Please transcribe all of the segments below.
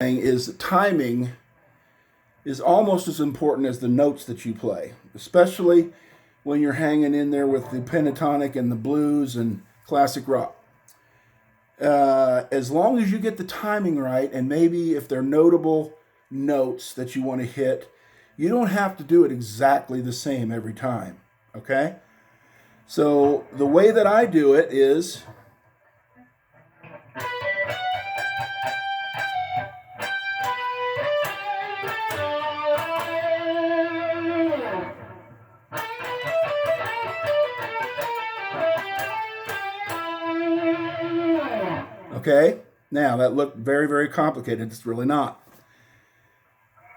is timing is almost as important as the notes that you play, especially when you're hanging in there with the pentatonic and the blues and classic rock. As long as you get the timing right, and maybe if they're notable notes that you want to hit, you don't have to do it exactly the same every time. Okay? So the way that I do it is okay. Now that looked very, very complicated. It's really not.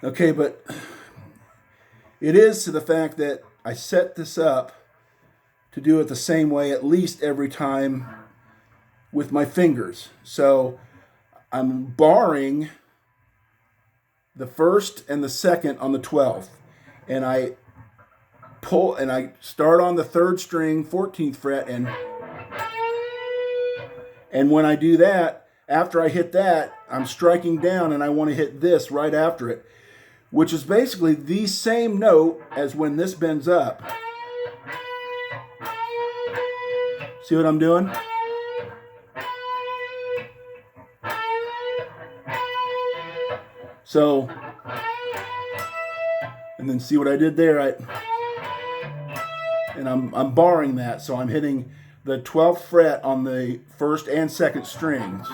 Okay, but it is to the fact that I set this up to do it the same way at least every time with my fingers. So I'm barring the first and the second on the 12th. And I pull and I start on the third string, 14th fret, and when I do that, after I hit that, I'm striking down and I want to hit this right after it, which is basically the same note as when this bends up. See what I'm doing? So, and then see what I did there? I'm barring that, so I'm hitting the 12th fret on the first and second strings.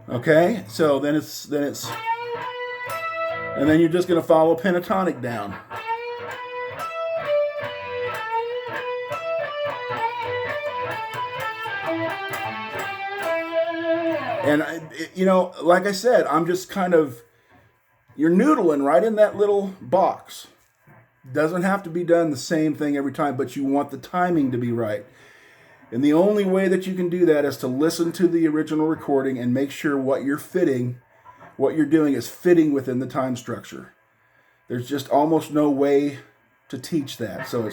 Okay, so then it's and then you're just going to follow pentatonic down. And, like I said, I'm just kind of, you're noodling right in that little box. Doesn't have to be done the same thing every time, but you want the timing to be right. And the only way that you can do that is to listen to the original recording and make sure what you're doing is fitting within the time structure. There's just almost no way to teach that. So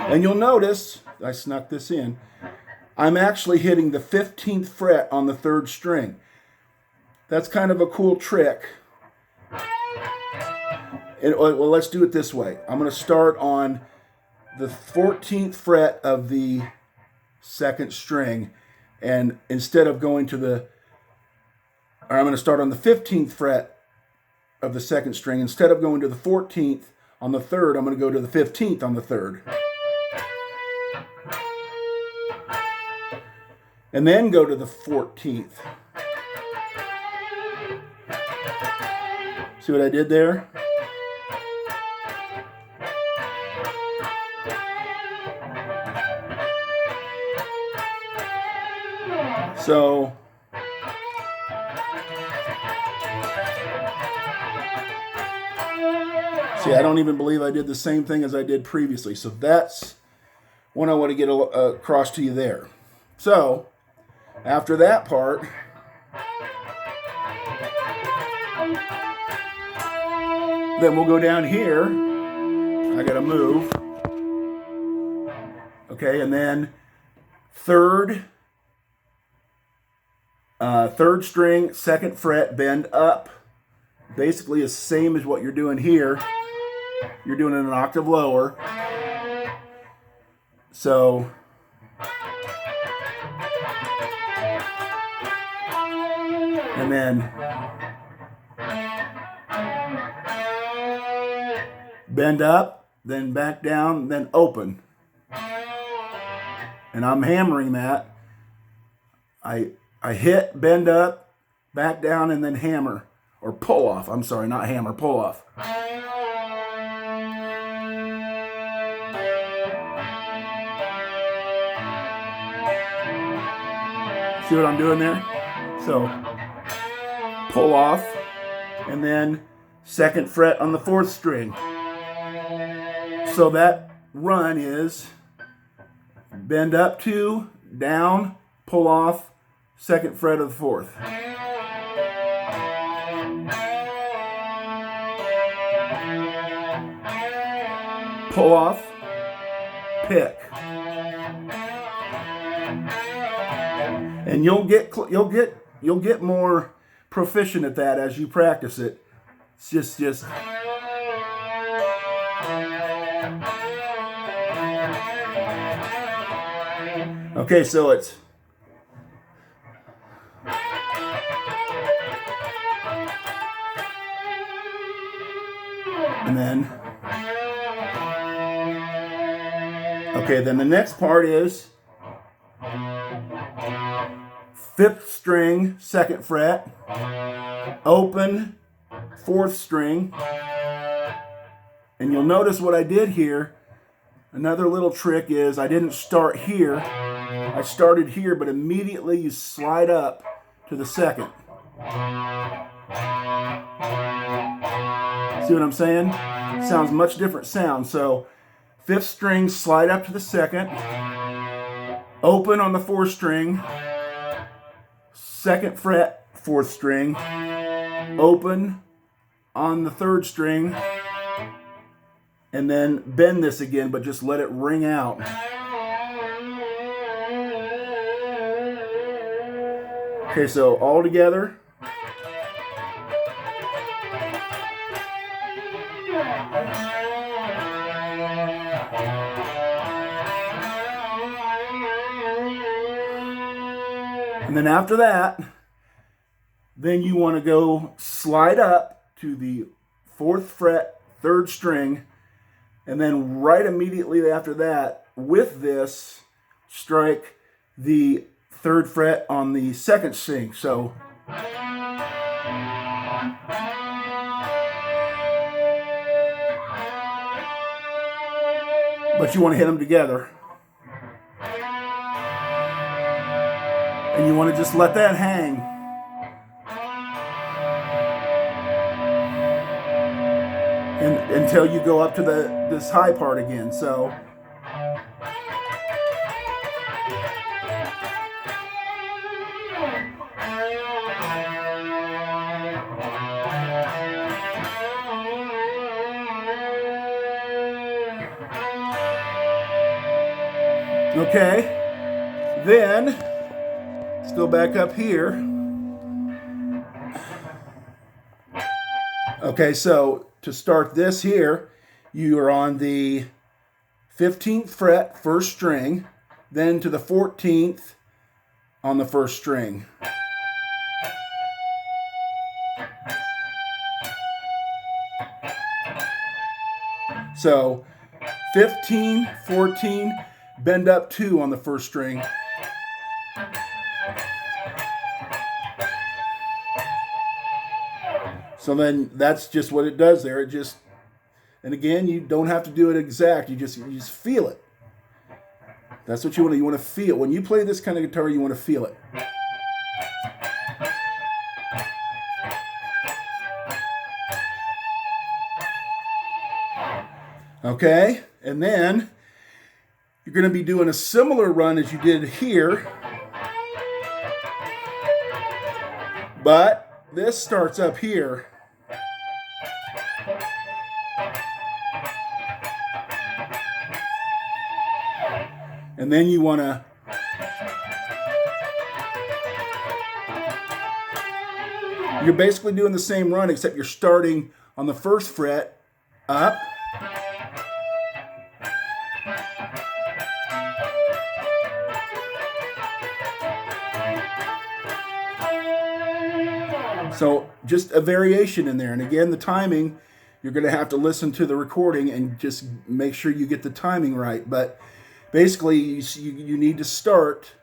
and you'll notice, I snuck this in, I'm actually hitting the 15th fret on the third string. That's kind of a cool trick. And, well, let's do it this way. I'm going to start on the 14th fret of the second string, and instead of going to I'm going to start on the 15th fret of the second string. Instead of going to the 14th on the third, I'm going to go to the 15th on the third. And then go to the 14th. See what I did there? So, see, I don't even believe I did the same thing as I did previously. So that's what I want to get across to you there. So, after that part, then we'll go down here. I got to move. Okay, and then third string, second fret, bend up. Basically the same as what you're doing here. You're doing it an octave lower. So, and then bend up, then back down, then open. And I'm hammering that. I hit, bend up, back down, and then hammer. Or pull off. I'm sorry, not hammer, pull off. See what I'm doing there? So, pull off, and then second fret on the fourth string. So that run is bend up 2, down, pull off, second fret of the fourth. Pull off, pick. And you'll get more proficient at that as you practice it. It's just okay, so it's and then okay, then the next part is 5th string, 2nd fret, open, 4th string, and you'll notice what I did here. Another little trick is I didn't start here. I started here, but immediately you slide up to the 2nd. See what I'm saying? Sounds much different sound. So 5th string, slide up to the 2nd, open on the 4th string, 2nd fret, 4th string, open on the 3rd string, and then bend this again, but just let it ring out. Okay, so all together. And then after that, then you want to go slide up to the 4th fret, 3rd string, and then right immediately after that, with this, strike the 3rd fret on the 2nd string. So but you want to hit them together. And you want to just let that hang. Until you go up to this high part again. So okay, then let's go back up here. Okay, so to start this here, you are on the 15th fret, 1st string, then to the 14th on the 1st string. So 15, 14, bend up 2 on the 1st string. So then that's just what it does there. It just, and again, you don't have to do it exact. You just feel it. That's what you want to. You want to feel. When you play this kind of guitar, you want to feel it. Okay, and then you're going to be doing a similar run as you did here, but this starts up here. And then you want to you're basically doing the same run, except you're starting on the 1st fret up, so just a variation in there. And again, the timing, you're going to have to listen to the recording and just make sure you get the timing right. But basically, you need to start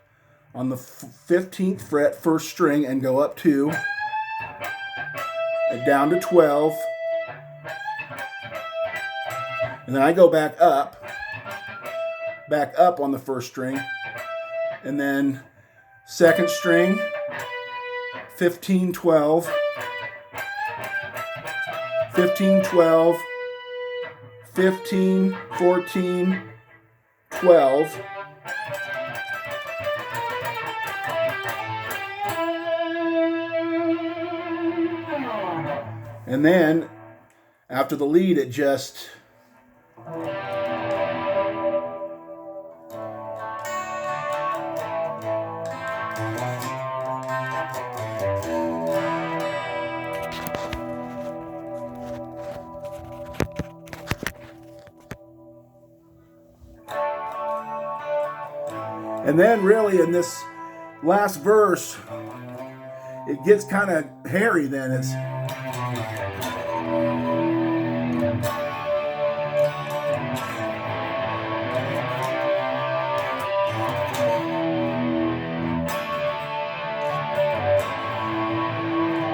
on the 15th fret, 1st string, and go up 2, and down to 12, and then I go back up on the 1st string, and then 2nd string, 15, 12, 15, 12, 15, 14, 12, And then after the lead, it just and then really in this last verse, it gets kind of hairy then. It's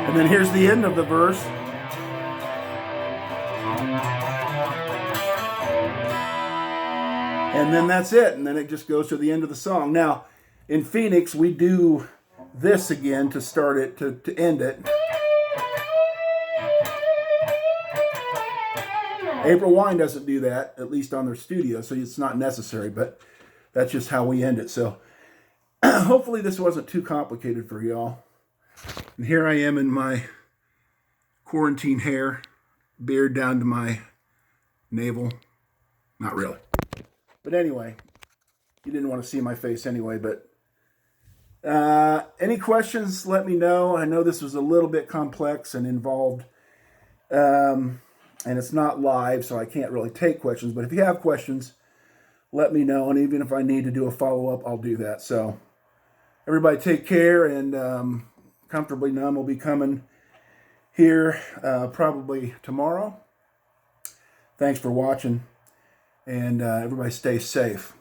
and then here's the end of the verse. And then that's it. And then it just goes to the end of the song. Now, in Phoenix, we do this again to start it, to end it. April Wine doesn't do that, at least on their studio, so it's not necessary, but that's just how we end it. So hopefully this wasn't too complicated for y'all. And here I am in my quarantine hair, beard down to my navel. Not really. But anyway, you didn't want to see my face anyway, but any questions, let me know. I know this was a little bit complex and involved, and it's not live, so I can't really take questions. But if you have questions, let me know. And even if I need to do a follow-up, I'll do that. So everybody take care, and Comfortably Numb will be coming here probably tomorrow. Thanks for watching, and everybody stay safe.